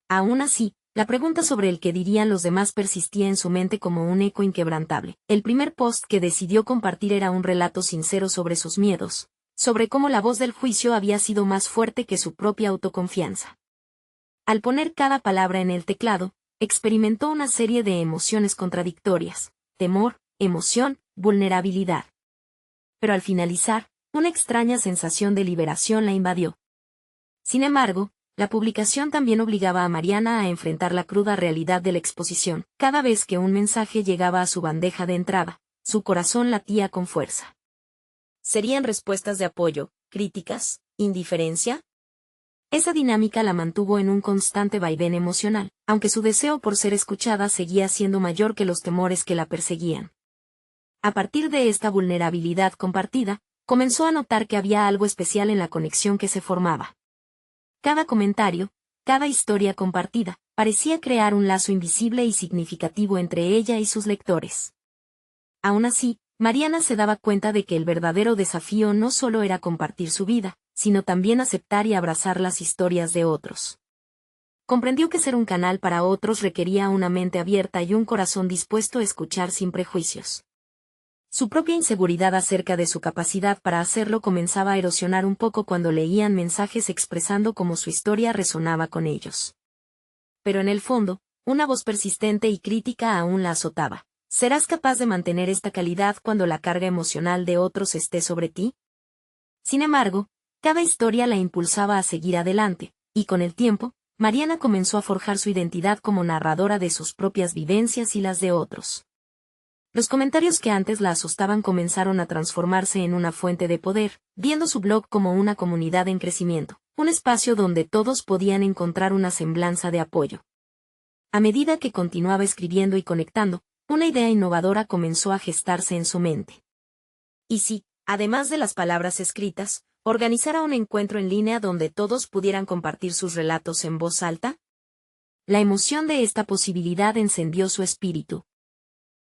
Aún así, la pregunta sobre el que dirían los demás persistía en su mente como un eco inquebrantable. El primer post que decidió compartir era un relato sincero sobre sus miedos, sobre cómo la voz del juicio había sido más fuerte que su propia autoconfianza. Al poner cada palabra en el teclado, experimentó una serie de emociones contradictorias: temor, emoción, vulnerabilidad. Pero al finalizar, una extraña sensación de liberación la invadió. Sin embargo, la publicación también obligaba a Mariana a enfrentar la cruda realidad de la exposición. Cada vez que un mensaje llegaba a su bandeja de entrada, su corazón latía con fuerza. ¿Serían respuestas de apoyo, críticas, indiferencia? Esa dinámica la mantuvo en un constante vaivén emocional, aunque su deseo por ser escuchada seguía siendo mayor que los temores que la perseguían. A partir de esta vulnerabilidad compartida, comenzó a notar que había algo especial en la conexión que se formaba. Cada comentario, cada historia compartida, parecía crear un lazo invisible y significativo entre ella y sus lectores. Aún así, Mariana se daba cuenta de que el verdadero desafío no solo era compartir su vida, sino también aceptar y abrazar las historias de otros. Comprendió que ser un canal para otros requería una mente abierta y un corazón dispuesto a escuchar sin prejuicios. Su propia inseguridad acerca de su capacidad para hacerlo comenzaba a erosionar un poco cuando leían mensajes expresando cómo su historia resonaba con ellos. Pero en el fondo, una voz persistente y crítica aún la azotaba. ¿Serás capaz de mantener esta calidad cuando la carga emocional de otros esté sobre ti? Sin embargo, cada historia la impulsaba a seguir adelante, y con el tiempo, Mariana comenzó a forjar su identidad como narradora de sus propias vivencias y las de otros. Los comentarios que antes la asustaban comenzaron a transformarse en una fuente de poder, viendo su blog como una comunidad en crecimiento, un espacio donde todos podían encontrar una semblanza de apoyo. A medida que continuaba escribiendo y conectando, una idea innovadora comenzó a gestarse en su mente. ¿Y si, además de las palabras escritas, organizara un encuentro en línea donde todos pudieran compartir sus relatos en voz alta? La emoción de esta posibilidad encendió su espíritu.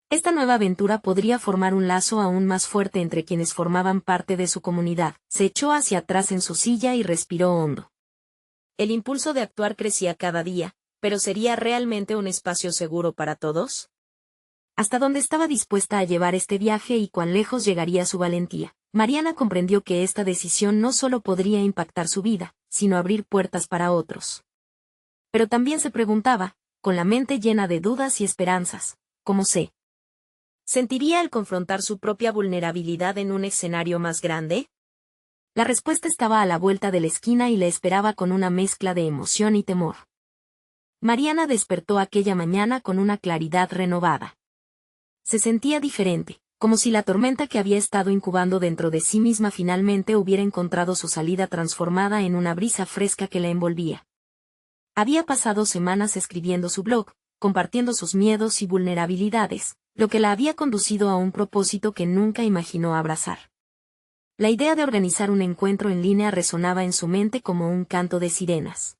Esta nueva aventura podría formar un lazo aún más fuerte entre quienes formaban parte de su comunidad. Se echó hacia atrás en su silla y respiró hondo. El impulso de actuar crecía cada día, pero ¿sería realmente un espacio seguro para todos? ¿Hasta dónde estaba dispuesta a llevar este viaje y cuán lejos llegaría su valentía? Mariana comprendió que esta decisión no solo podría impactar su vida, sino abrir puertas para otros. Pero también se preguntaba, con la mente llena de dudas y esperanzas, ¿cómo se sentiría al confrontar su propia vulnerabilidad en un escenario más grande? La respuesta estaba a la vuelta de la esquina y la esperaba con una mezcla de emoción y temor. Mariana despertó aquella mañana con una claridad renovada. Se sentía diferente, como si la tormenta que había estado incubando dentro de sí misma finalmente hubiera encontrado su salida transformada en una brisa fresca que la envolvía. Había pasado semanas escribiendo su blog, compartiendo sus miedos y vulnerabilidades, lo que la había conducido a un propósito que nunca imaginó abrazar. La idea de organizar un encuentro en línea resonaba en su mente como un canto de sirenas.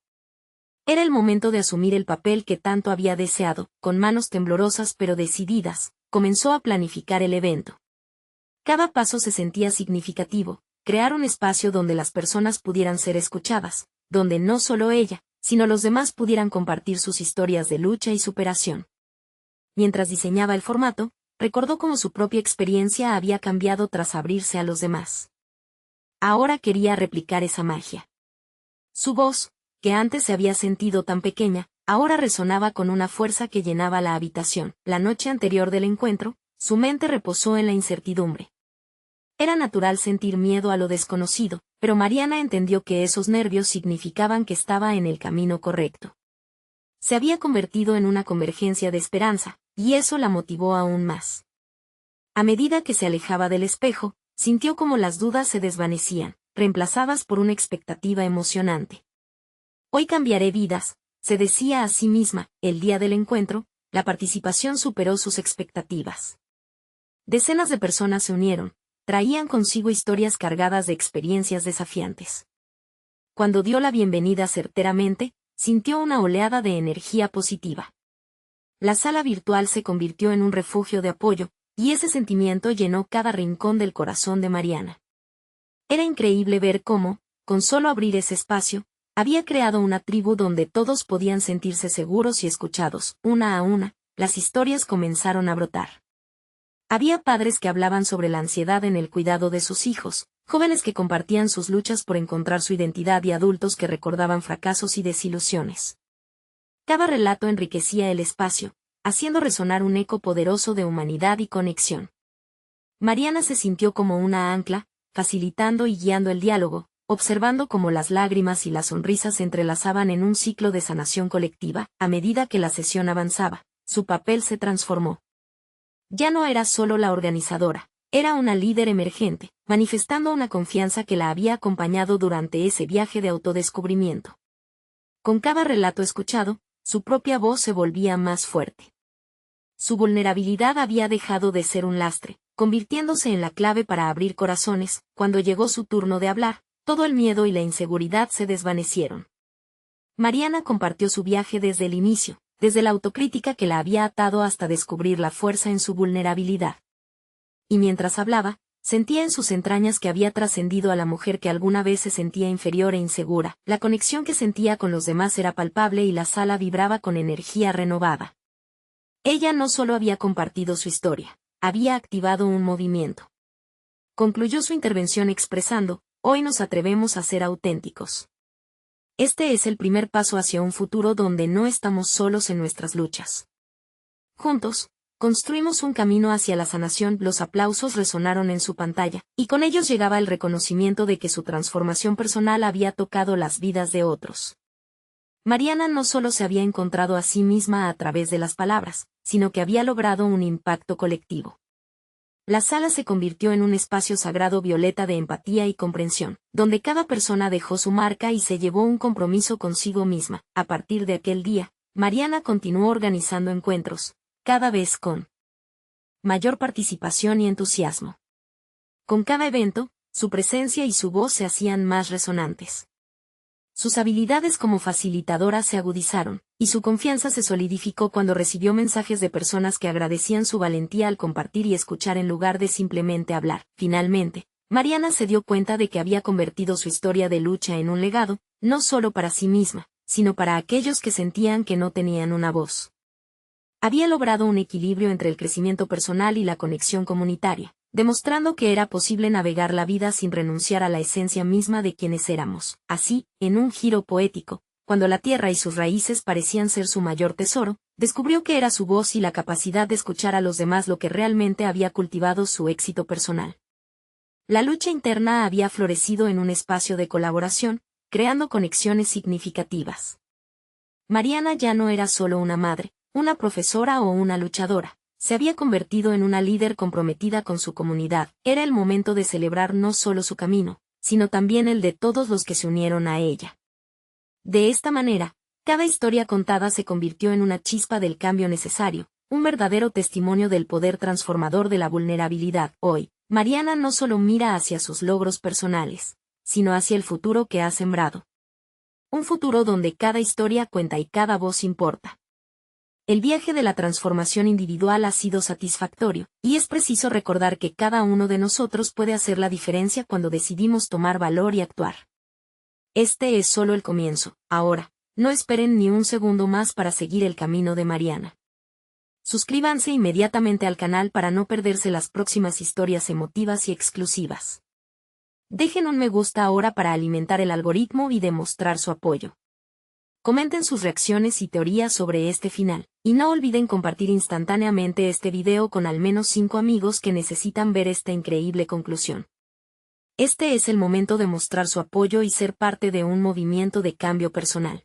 Era el momento de asumir el papel que tanto había deseado. Con manos temblorosas pero decididas, comenzó a planificar el evento. Cada paso se sentía significativo, crear un espacio donde las personas pudieran ser escuchadas, donde no solo ella, sino los demás pudieran compartir sus historias de lucha y superación. Mientras diseñaba el formato, recordó cómo su propia experiencia había cambiado tras abrirse a los demás. Ahora quería replicar esa magia. Su voz, que antes se había sentido tan pequeña, ahora resonaba con una fuerza que llenaba la habitación. La noche anterior del encuentro, su mente reposó en la incertidumbre. Era natural sentir miedo a lo desconocido, pero Mariana entendió que esos nervios significaban que estaba en el camino correcto. Se había convertido en una convergencia de esperanza, y eso la motivó aún más. A medida que se alejaba del espejo, sintió como las dudas se desvanecían, reemplazadas por una expectativa emocionante. Hoy cambiaré vidas, se decía a sí misma. El día del encuentro, la participación superó sus expectativas. Decenas de personas se unieron, traían consigo historias cargadas de experiencias desafiantes. Cuando dio la bienvenida certeramente, sintió una oleada de energía positiva. La sala virtual se convirtió en un refugio de apoyo, y ese sentimiento llenó cada rincón del corazón de Mariana. Era increíble ver cómo, con solo abrir ese espacio, había creado una tribu donde todos podían sentirse seguros y escuchados. Una a una, las historias comenzaron a brotar. Había padres que hablaban sobre la ansiedad en el cuidado de sus hijos, jóvenes que compartían sus luchas por encontrar su identidad y adultos que recordaban fracasos y desilusiones. Cada relato enriquecía el espacio, haciendo resonar un eco poderoso de humanidad y conexión. Mariana se sintió como una ancla, facilitando y guiando el diálogo, observando cómo las lágrimas y las sonrisas se entrelazaban en un ciclo de sanación colectiva. A medida que la sesión avanzaba, su papel se transformó. Ya no era solo la organizadora, era una líder emergente, manifestando una confianza que la había acompañado durante ese viaje de autodescubrimiento. Con cada relato escuchado, su propia voz se volvía más fuerte. Su vulnerabilidad había dejado de ser un lastre, convirtiéndose en la clave para abrir corazones. Cuando llegó su turno de hablar, todo el miedo y la inseguridad se desvanecieron. Mariana compartió su viaje desde el inicio, desde la autocrítica que la había atado hasta descubrir la fuerza en su vulnerabilidad. Y mientras hablaba, sentía en sus entrañas que había trascendido a la mujer que alguna vez se sentía inferior e insegura. La conexión que sentía con los demás era palpable y la sala vibraba con energía renovada. Ella no solo había compartido su historia, había activado un movimiento. Concluyó su intervención expresando: hoy nos atrevemos a ser auténticos. Este es el primer paso hacia un futuro donde no estamos solos en nuestras luchas. Juntos, construimos un camino hacia la sanación. Los aplausos resonaron en su pantalla, y con ellos llegaba el reconocimiento de que su transformación personal había tocado las vidas de otros. Mariana no solo se había encontrado a sí misma a través de las palabras, sino que había logrado un impacto colectivo. La sala se convirtió en un espacio sagrado violeta de empatía y comprensión, donde cada persona dejó su marca y se llevó un compromiso consigo misma. A partir de aquel día, Mariana continuó organizando encuentros, cada vez con mayor participación y entusiasmo. Con cada evento, su presencia y su voz se hacían más resonantes. Sus habilidades como facilitadora se agudizaron, y su confianza se solidificó cuando recibió mensajes de personas que agradecían su valentía al compartir y escuchar en lugar de simplemente hablar. Finalmente, Mariana se dio cuenta de que había convertido su historia de lucha en un legado, no solo para sí misma, sino para aquellos que sentían que no tenían una voz. Había logrado un equilibrio entre el crecimiento personal y la conexión comunitaria, demostrando que era posible navegar la vida sin renunciar a la esencia misma de quienes éramos. Así, en un giro poético, cuando la tierra y sus raíces parecían ser su mayor tesoro, descubrió que era su voz y la capacidad de escuchar a los demás lo que realmente había cultivado su éxito personal. La lucha interna había florecido en un espacio de colaboración, creando conexiones significativas. Mariana ya no era solo una madre, una profesora o una luchadora. Se había convertido en una líder comprometida con su comunidad. Era el momento de celebrar no solo su camino, sino también el de todos los que se unieron a ella. De esta manera, cada historia contada se convirtió en una chispa del cambio necesario, un verdadero testimonio del poder transformador de la vulnerabilidad. Hoy, Mariana no solo mira hacia sus logros personales, sino hacia el futuro que ha sembrado. Un futuro donde cada historia cuenta y cada voz importa. El viaje de la transformación individual ha sido satisfactorio, y es preciso recordar que cada uno de nosotros puede hacer la diferencia cuando decidimos tomar valor y actuar. Este es solo el comienzo. Ahora, no esperen ni un segundo más para seguir el camino de Mariana. Suscríbanse inmediatamente al canal para no perderse las próximas historias emotivas y exclusivas. Dejen un me gusta ahora para alimentar el algoritmo y demostrar su apoyo. Comenten sus reacciones y teorías sobre este final, y no olviden compartir instantáneamente este video con al menos 5 amigos que necesitan ver esta increíble conclusión. Este es el momento de mostrar su apoyo y ser parte de un movimiento de cambio personal.